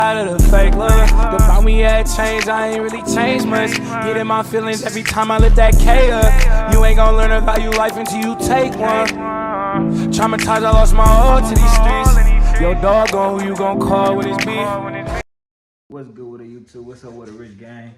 Out of the fake love, about me had changed, I ain't really changed much. Get in my feelings every time I lift that K up. You ain't gonna learn to value life until you take one. Traumatized, I lost my all to these streets. Your dog on who you gon' call when it's beef. What's good with the YouTube? What's up with the Rich Gang?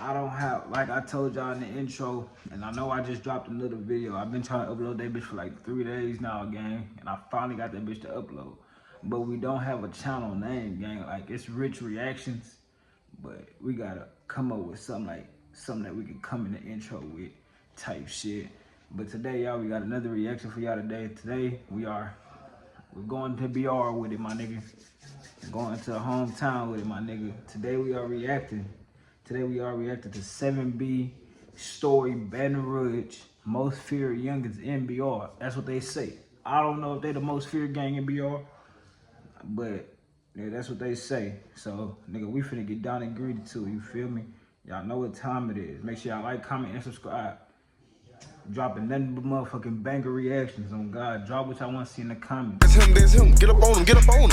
I don't have, like I told y'all in the intro, and I know I just dropped another video. I've been trying to upload that bitch for like 3 days now, gang, and I finally got that bitch to upload. But we don't have a channel name, gang. Like, it's Rich Reactions, but we gotta come up with something that we can come in the intro with, type shit. But today, y'all, we got another reaction for y'all today. Today, we're going to BR with it, my nigga. Going to a hometown with it, my nigga. Today we are reacting to 7B story, Baton Rouge, most feared youngins in BR. That's what they say. I don't know if they the most feared gang in BR, but yeah, that's what they say. So, nigga, we finna get down and greedy too, you feel me? Y'all know what time it is. Make sure y'all like, comment, and subscribe. Dropping nothing but motherfucking banger reactions on God. Drop what y'all want to see in the comments. There's him. Get up on him. Get up on him.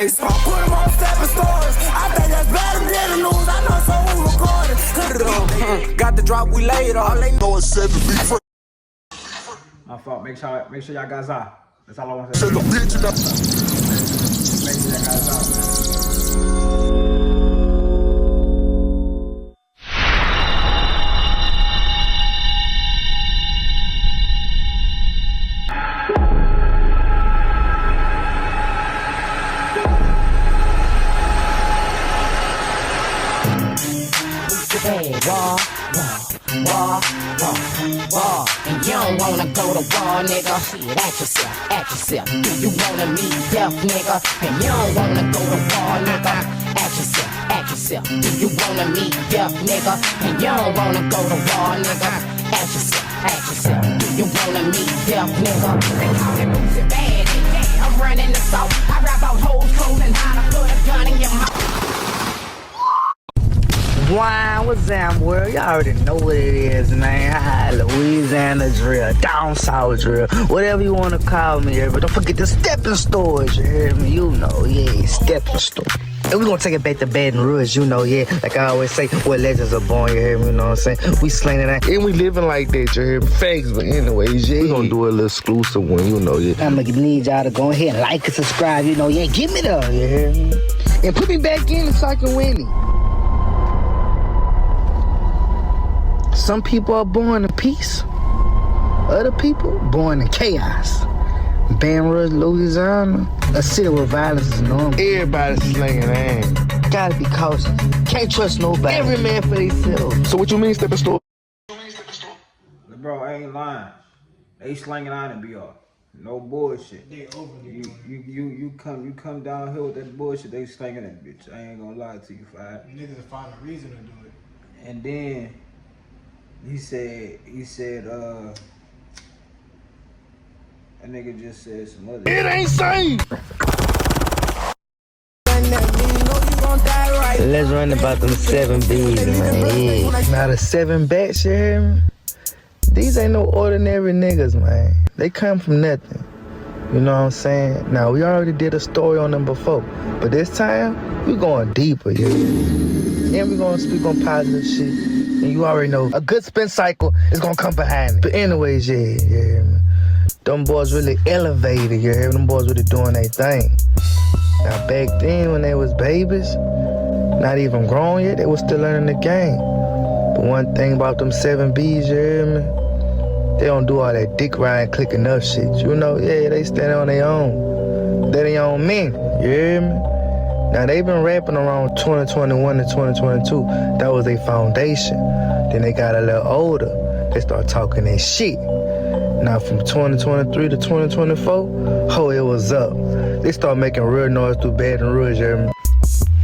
So put him on 7 stores. I think that's better than the news. I know someone recorded. Got the drop, we laid all they know is 7B. My fault. Make sure y'all guys are. That's all I want to say. Take a bitch up. Make sure y'all guys are. War, and you don't wanna go to war, nigga. Shit, ask yourself. Do you wanna meet death, nigga? And you don't wanna go to war, nigga. Ask yourself. Do you wanna meet death, nigga? And you don't wanna go to war, nigga. Ask yourself. Do you wanna meet death, nigga? They call me Rouge bad, yeah. I'm running the soul. I rap out hoes, clothes, and how to put a gun in your mouth. Wow, what's that, world? Y'all already know what it is, man. Hi, Louisiana drill, down south drill, whatever you want to call me, but don't forget the stepping stores, you hear me? You know, yeah, stepping store. And we gonna take it back to Baton Rouge, you know, yeah. Like I always say, where legends are born, you hear me? You know what I'm saying? We slinging that. And we living like that, you hear me? Facts, but anyways, yeah. We gonna do a little exclusive one, you know, yeah. I'm gonna need y'all to go ahead and like and subscribe, you know, yeah. Give me the, you hear me? And put me back in so I can win it. Some people are born in peace. Other people born in chaos. Baton Rouge, Louisiana, a city where violence is normal. Everybody slinging ass. Gotta be cautious. Can't trust nobody. Every man for themselves. So what you mean, stepping store? Bro, I ain't lying. They slinging on in BR. No bullshit. They over you come down here with that bullshit. They slinging that bitch. I ain't gonna lie to you, five. Niggas will find a reason to do it. And then he said, that nigga just said some other It ain't safe. Let's run about them 7Bs, man. Yeah. Now the 7 bats, you hear me? These ain't no ordinary niggas, man. They come from nothing. You know what I'm saying? Now, we already did a story on them before, but this time, we going deeper, yeah. And we gonna speak on positive shit. And you already know, a good spin cycle is gonna come behind it. But anyways, yeah. Them boys really elevated, you hear me? Them boys really doing their thing. Now, back then, when they was babies, not even grown yet, they was still learning the game. But one thing about them 7Bs, you hear me? They don't do all that dick riding, clicking up shit. You know, yeah, they stand on their own. They their own men, you hear me? Now, they've been rapping around 2021 to 2022. That was their foundation. Then they got a little older. They start talking that shit. Now, from 2023 to 2024, oh, it was up. They start making real noise through Baton Rouge, you hear me?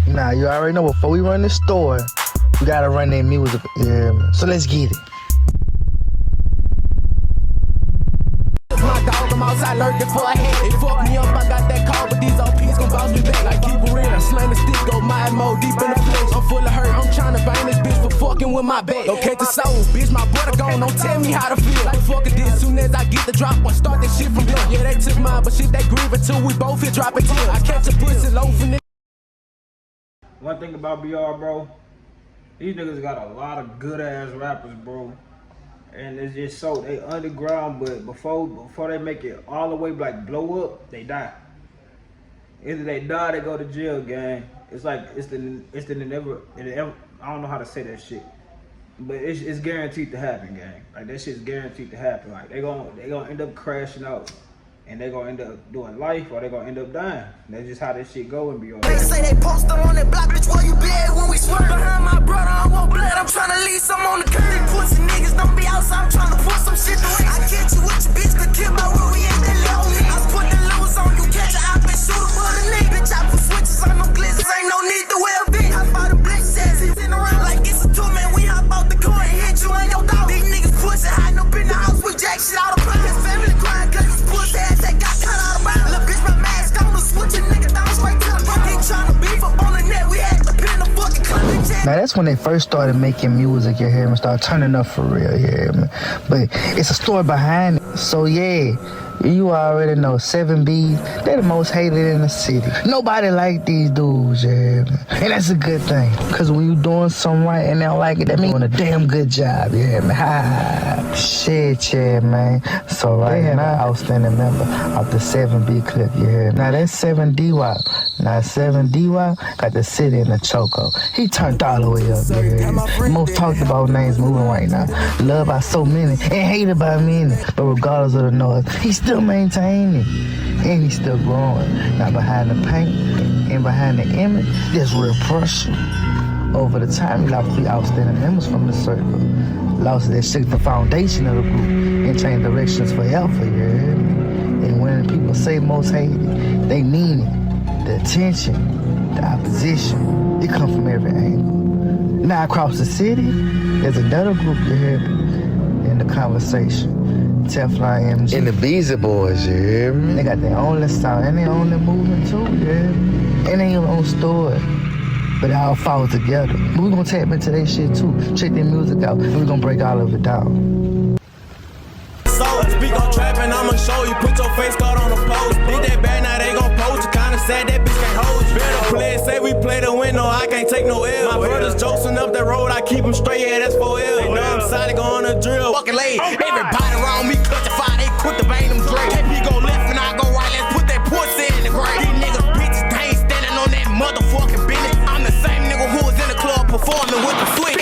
Now, you already know, before we run this store, we gotta run their music, you hear me? So let's get it. outside lurking for a head. It fucked me up, I got that call, but these OPs gon' bounce me back. Like keep it real, I slang the stick, go my mode deep in the flesh. I'm full of hurt, I'm tryna bang this bitch for fucking with with my bed. Locate the soul, bitch, my brother gone, don't tell me how to feel. Like fuck it, this soon as I get the drop, I start that shit from here. Yeah, they took mine, but shit, they grieve until we both hit dropping tears. I catch a pussy low for niggas. One thing about BR, bro, these niggas got a lot of good ass rappers, bro. And it's just so they underground, but before they make it all the way like blow up, they die. Either they die, they go to jail, gang. It's like it's the never. I don't know how to say that shit, but it's guaranteed to happen, gang. Like that shit's guaranteed to happen. Like they gonna end up crashing out, and they gonna end up doing life, or they gonna end up dying. That's just how this shit go and be on. They say they post on that block, bitch, where you been when we swerve behind my brother, I want blood, I'm tryna leave some on the curb. These pussy niggas don't be outside, I'm tryna put some shit to waste. I catch you with your bitch, but kill my room, we ain't that little. I put the lose on you, catch your eye, bitch, shoot for the nigga. Bitch, I put switches on no glizzes, ain't no need to wear a bitch. Hop out the blick, says he's in around like it's a two-man, we hop out the car and hit you and your dog. These niggas pussy, hiding up in the house with jack shit out of pocket. His family crying, cause his pussy ass that got cut out of bounds. Little bitch, my mask on, the switch a nigga down straight to the bottom. He tryna beef up on the net, we had to pin the fucking clip. Now that's when they first started making music, you hear me? Start turning up for real, you hear me? But it's a story behind it. So yeah, you already know 7B, they the most hated in the city. Nobody like these dudes, you hear me? And that's a good thing. Cause when you doing something right and they don't like it, that means you're doing a damn good job, you hear me? Ha. Shit, yeah, man. So right now, outstanding member of the 7B clip, you hear me? Now that's 7DY. Now 7DY got the city in the choco. He turned all the way up, you hear me? Most talked about names moving right now. Loved by so many and hated by many. But regardless of the noise, he's still maintaining. And he's still growing. Now behind the paint and behind the image, there's real pressure. Over the time, he lost 3 outstanding members from the circle. Lost that shook the foundation of the group and changed directions forever, you hear me? And when people say most hated, they mean it. The attention, the opposition, it come from every angle. Now across the city, there's another group, you hear me, in the conversation. Teflon MG. And the Beezy Boys, you hear me? They got their own sound and their own movement too, you hear me? And they own story. But it all falls together. But we're gonna tap into their shit too. Check their music out, and we're gonna break all of it down. So, speak on trapping, I'ma show you. Put your face card on the post. Did that bad, now they gon' post you. Kinda sad that bitch can't hold you. Better play it, say we play to win, no, I can't take no L. My brothers josting up the road, I keep them straight, yeah, that's 4L. They know I'm solid, go on a drill. Fucking late, everybody around me cut the fire, they quick to bang them Dre. KP go left and I go right, let's put that pussy in the grave. These niggas bitches, they ain't standing on that motherfucking business. I'm the same nigga who was in the club performing with the switch.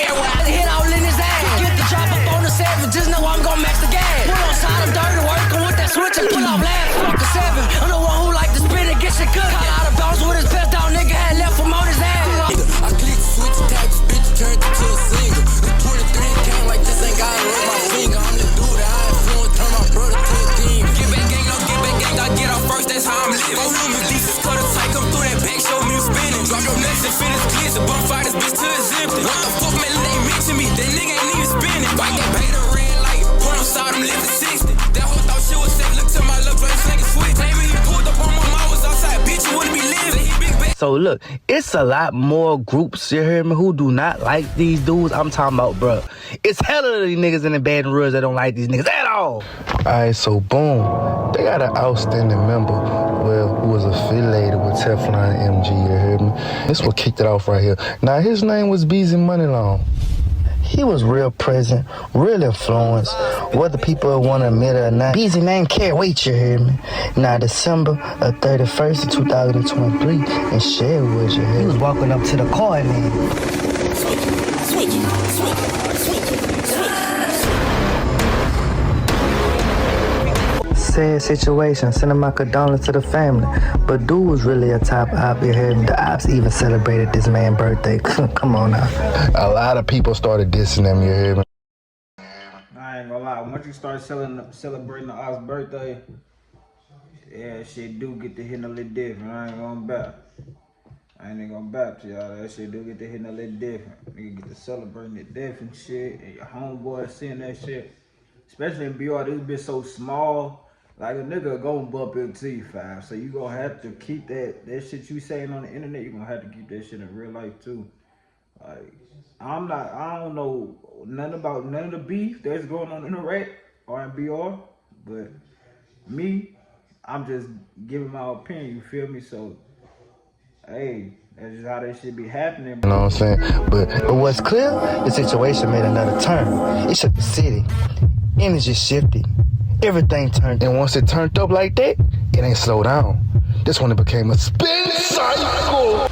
Hit all in his ass, get the drop up on the 7, just know I'm gon' max the gas. Pull on side of dirty, working with that switch and pull off last. Fuck the 7, I'm the one who like to spin and get shit good. Caught out of bounds with his best down, nigga had left him on his ass. I click switch taps, bitch turned into a single. The 23 came like this ain't gotta run my finger. I'm the dude that I influence, turn my brother to a team. Get back gang, no get back gang, I get out first, that's how I'm living. Oh, look, Melissa's cut a tight, come through that back, show me spinning. Drop your nuts and finish glitz, and bump fire this bitch to his empty. What the fuck, man, they mention me, that nigga ain't even spinning. Bite that beta red light, point on side, I'm living 60. That whole thought shit was safe, look to my left, right, slanking switch. Claiming he pulled up on my mom, was outside, bitch, you wouldn't be living. He big back. So look, it's a lot more groups, you hear me, who do not like these dudes. I'm talking about, bro. It's hella of these niggas in the Baton Rouge that don't like these niggas at all. Alright, so boom. They got an outstanding member, well, who was affiliated with Teflon MG, you hear me? This what kicked it off right here. Now, his name was Beezy Moneylong. He was real present, real influence, whether people want to admit it or not. Beezy man can't wait, you hear me? Now, December 31st of 2023 in Sherwood, you hear me? He was walking up to the car, man. Sad situation, sending my condolences to the family. But dude was really a top op, you hear me? The ops even celebrated this man's birthday. Come on now. A lot of people started dissing them, you hear me? I ain't gonna lie, once you start celebrating the ops birthday, yeah, shit do get to hitting a little different. I ain't gonna back to y'all. That shit do get to hitting a little different. Nigga get to celebrating it different shit. And your homeboy seeing that shit. Especially in BR, this bitch so small. Like a nigga gonna bump into you, fam. So you gonna have to keep that shit you saying on the internet, you gonna have to keep that shit in real life too. Like, I don't know nothing about none of the beef that's going on in the rap or in BR, but me, I'm just giving my opinion, you feel me? So, hey, that's just how that shit be happening, bro. You know what I'm saying? But what's clear, the situation made another turn. It shook the city. Energy shifted. Everything turned. And once it turned up like that, it ain't slowed down. This one, it became a spin cycle.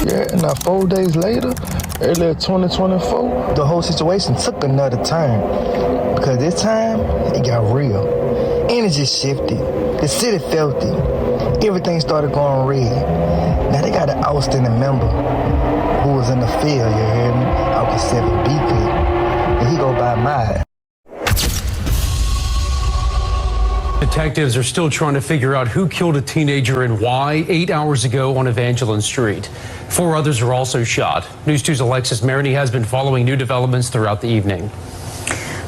Yeah, now 4 days later, earlier 2024, the whole situation took another turn. Because this time, it got real. Energy shifted. The city felt it. Everything started going red. Now they got an outstanding member who was in the field, you hear me? Out the 7B clip. And he go by mine. Detectives are still trying to figure out who killed a teenager and why 8 hours ago on Evangeline Street. 4 others are also shot. News 2's Alexis Maroney has been following new developments throughout the evening.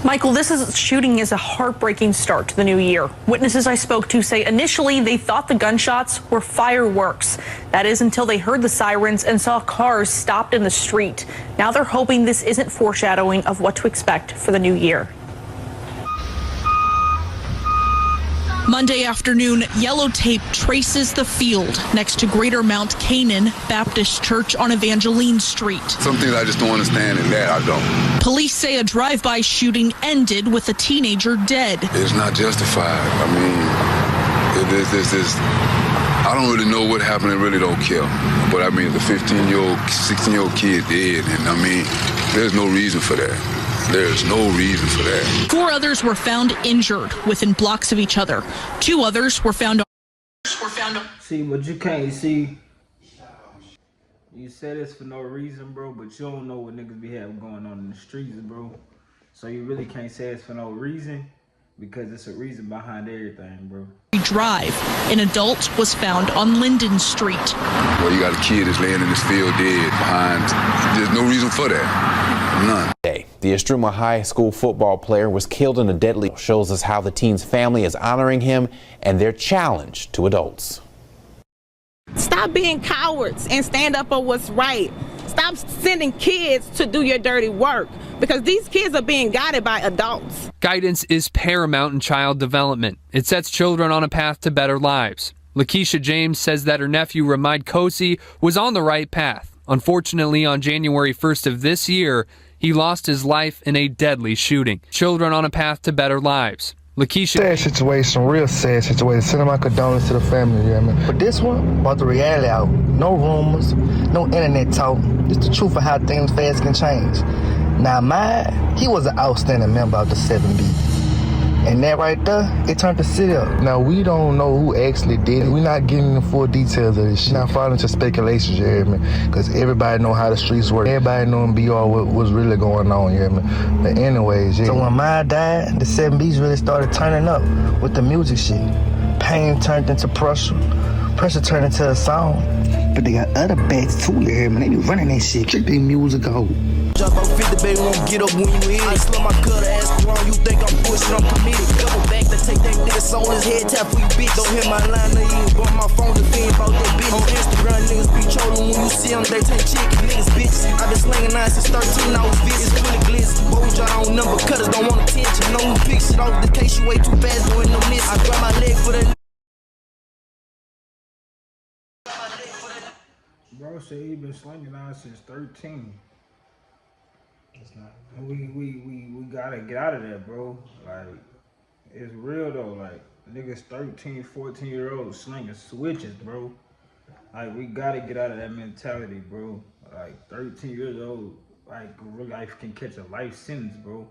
Michael, this shooting is a heartbreaking start to the new year. Witnesses I spoke to say initially they thought the gunshots were fireworks. That is until they heard the sirens and saw cars stopped in the street. Now they're hoping this isn't foreshadowing of what to expect for the new year. Monday afternoon, yellow tape traces the field next to Greater Mount Canaan Baptist Church on Evangeline Street. Some things I just don't understand, and that I don't. Police say a drive-by shooting ended with a teenager dead. It's not justified. I mean, I don't really know what happened. I really don't care. But I mean, the 15-year-old, 16-year-old kid dead, and I mean, there's no reason for that. There's no reason for that. 4 others were found injured within blocks of each other. 2 others were found. See, but you can't see. You say this for no reason, bro, but you don't know what niggas be having going on in the streets, bro. So you really can't say it's for no reason because it's a reason behind everything, bro. Drive. An adult was found on Linden Street. Well, you got a kid that's laying in this field dead behind. There's no reason for that. None. The Estruma High School football player was killed in a deadly. Shows us how the teen's family is honoring him and their challenge to adults. Stop being cowards and stand up for what's right. Stop sending kids to do your dirty work because these kids are being guided by adults. Guidance is paramount in child development. It sets children on a path to better lives. Lakeisha James says that her nephew Ramid Kosi was on the right path. Unfortunately, on January 1st of this year, he lost his life in a deadly shooting. Children on a path to better lives. Lakeisha. Sad situation, real sad situation. Sending my condolences to the family, you know what I mean? But this one brought the reality out. No rumors, no internet talk. It's the truth of how things fast can change. Now mine, he was an outstanding member of the 7B. And that right there, it turned the city up. Now, we don't know who actually did it. We're not getting the full details of this shit. Not falling into speculations, you hear me? Because everybody know how the streets work. Everybody know in BR what's really going on, you hear me? But anyways, yeah. So when mine died, the 7Bs really started turning up with the music shit. Pain turned into pressure. Pressure turned into a song. But they got other bats too, you hear me? They be running that shit. Keep their music out. Jump on 50, baby, won't get up when you hit it. I slow my cutter, ass wrong, you think I'm pushing, I'm committed. Double back to take that nigga soul, his head tap for you, bitch. Don't hit my line, they ain't bought my phone to think about that bitch. On Instagram, niggas be trolling when you see them, they take chicken, niggas, bitches. I been slinging 9 since 13, I was vicious, really glitz. Boys draw on number, cutters don't want attention. No one picks it off the case, you way too fast, doing no miss. I grab my leg for that. Bro said he been slinging on since 13. It's not. We gotta get out of that, bro. Like, it's real though. Like, niggas 13, 14-year-olds slinging switches, bro. Like, we gotta get out of that mentality, bro. Like, 13 years old, like, real life can catch a life sentence, bro.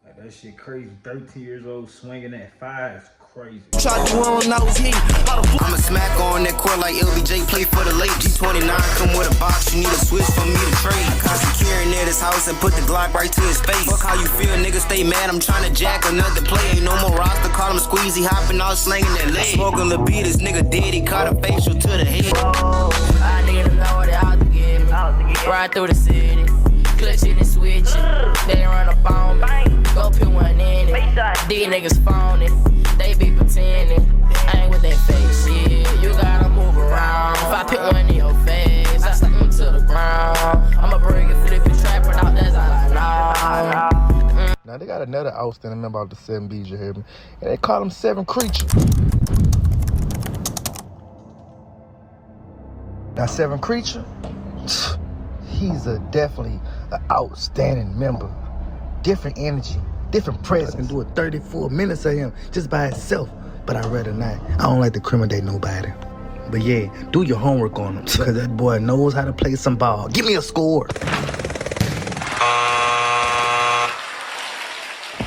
Like, that shit crazy. 13 years old swinging at 5 is crazy. Tried to run, I was hitting. I'ma smack on that court like LBJ, play for the late. G29 come with a box, you need a switch for me to trade. I caught securing at his house and put the Glock right to his face. Fuck how you feel, niggas stay mad, I'm trying to jack another play. Ain't no more roster, call him squeezy, hopping out, slanging that leg. Smoking the beat, this nigga dead, he caught a facial to the head. Oh, I need to know what they out to get me. Ride through the city, clutching and switching. They run up on me, go put one in it. These niggas phony, they be pretending. I ain't with that fake shit, you gotta move around. If I pick one in your face, I slap them to the ground. I'ma bring it, flip it, trap it out, that's all I know. Now they got another outstanding member of the 7Bs, you hear me? And they call him 7 Creature. Now 7 Creature, he's definitely an outstanding member. Different energy, different presence. I can do a 34 minutes of him just by himself, but I'd rather not. I don't like to incriminate nobody. But yeah, do your homework on him, because that boy knows how to play some ball. Give me a score.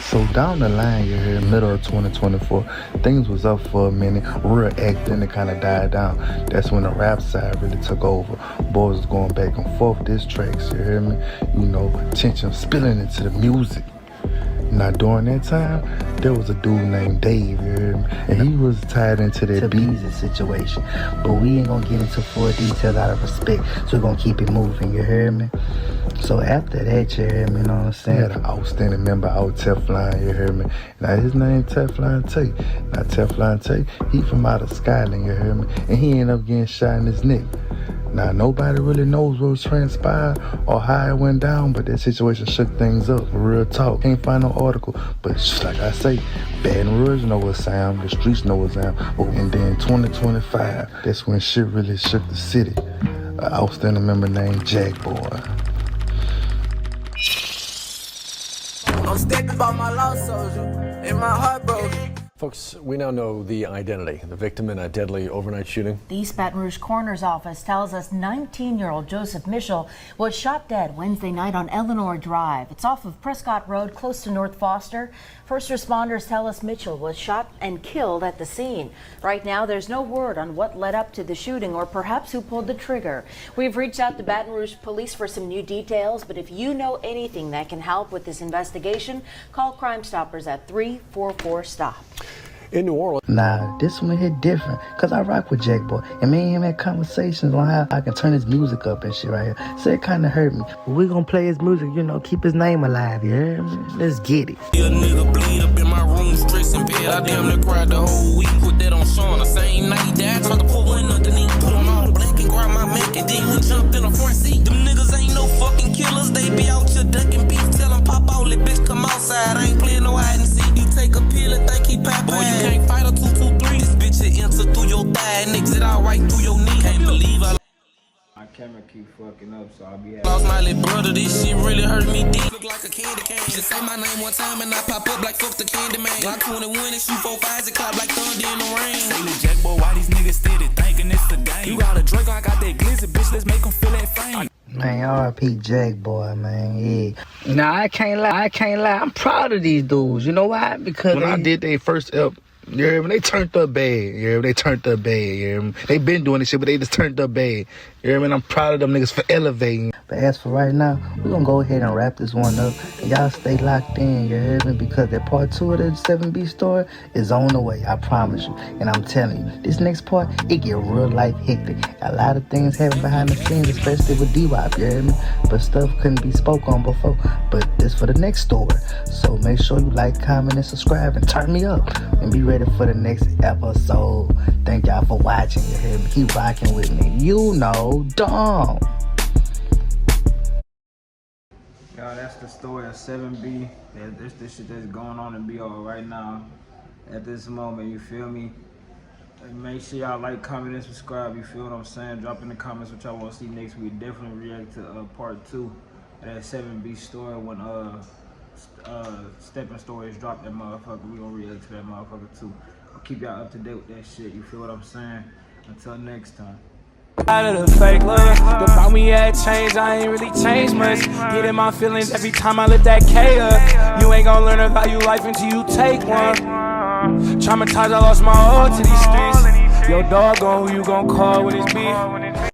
So down the line, you hear, middle of 2024, things was up for a minute. Real acting, it kind of died down. That's when the rap side really took over. Boys was going back and forth, diss tracks, you hear me? You know, tension spilling into the music. Now during that time, there was a dude named Dave, you hear me? And he was tied into that Beezy situation. But we ain't gonna get into full details out of respect, so we're gonna keep it moving, you hear me? So after that, you hear me, you know what I'm saying? I had an outstanding member out Teflon, you hear me? Now his name Teflon Tate. Now Teflon Tate, he from out of Scotland, you hear me? And he ended up getting shot in his neck. Now nobody really knows what was transpired or how it went down, but that situation shook things up, real talk. Can't find no article, but like I say, Baton Rouge know what sound, the streets know what sound. And then 2025, that's when shit really shook the city. An outstanding member named Jack Boy. I'm stepping by my lost soldier, and my heart broken. Folks, we now know the identity, the victim in a deadly overnight shooting. The East Baton Rouge coroner's office tells us 19-year-old Joseph Mitchell was shot dead Wednesday night on Eleanor Drive. It's off of Prescott Road, close to North Foster. First responders tell us Mitchell was shot and killed at the scene. Right now, there's no word on what led up to the shooting or perhaps who pulled the trigger. We've reached out to Baton Rouge police for some new details, but if you know anything that can help with this investigation, call Crime Stoppers at 344-STOP. In New Orleans. Nah, this one hit different, because I rock with Jack Boy. And me and him had conversations on how I can turn his music up and shit right here. So it kind of hurt me. But we gonna play his music, you know, keep his name alive, you hear me? Let's get it. A nigga bleed up in my room, stressing bed. I damn near cried the whole week. Put that on Sean the same night. Dad tried to put one underneath. Put on all black and grab my Mac. And then we jumped in the front seat. Them niggas ain't no fucking killers. They be out here ducking beef. Tell them pop out, let bitch come outside. I ain't playing no hide and seek. You take a pill and think he pop. Boy, you can't fight a 223. This bitch will enter through your thigh and exit out right through your knee. Can't believe I. My camera keep fucking up, so I'll be happy. Lost my little brother, this shit really hurt me deep. Look like a candy cane. Just say my name one time and I pop up like fuck the candy man. Glock 21 and shoot 4 5s and clap like thunder in the rain. Say little Jack Boy, why these niggas steady thinking it's a game? You got a drink, I got that glizzy, bitch, let's make them feel that fame. Man, R.I.P. Jack Boy, man, yeah. Nah, I can't lie, I'm proud of these dudes. You know why? Because when I did their first up, you hear me? They turned up bad. You hear me? They turned up bad. You hear me? They been doing this shit, but they just turned up bad. You hear me? And I'm proud of them niggas for elevating. But as for right now, we're gonna go ahead and wrap this one up. And y'all stay locked in, you hear me? Because that part 2 of the 7B story is on the way, I promise you. And I'm telling you, this next part, it get real life hectic. A lot of things happen behind the scenes, especially with D-Wop, you hear me? But stuff couldn't be spoke on before. But this for the next story. So make sure you like, comment, and subscribe, and turn me up. And be ready for the next episode. Thank y'all for watching, you hear me? Keep rocking with me. You know, Dom. Y'all, that's the story of 7B. This shit that's going on in BO right now. At this moment, you feel me? And make sure y'all like, comment, and subscribe. You feel what I'm saying? Drop in the comments what y'all want to see next week. Definitely react to part 2 of that 7B story when Stepping Stories drop that motherfucker. We gonna react to that motherfucker too. I'll keep y'all up to date with that shit. You feel what I'm saying? Until next time. Out of the fake love, the about me had changed, I ain't really changed much. Get in my feelings every time I lift that K up. You ain't gonna learn to value life until you take one. Traumatized, I lost my all to these streets. Your dog on who you gon' call when it's beef.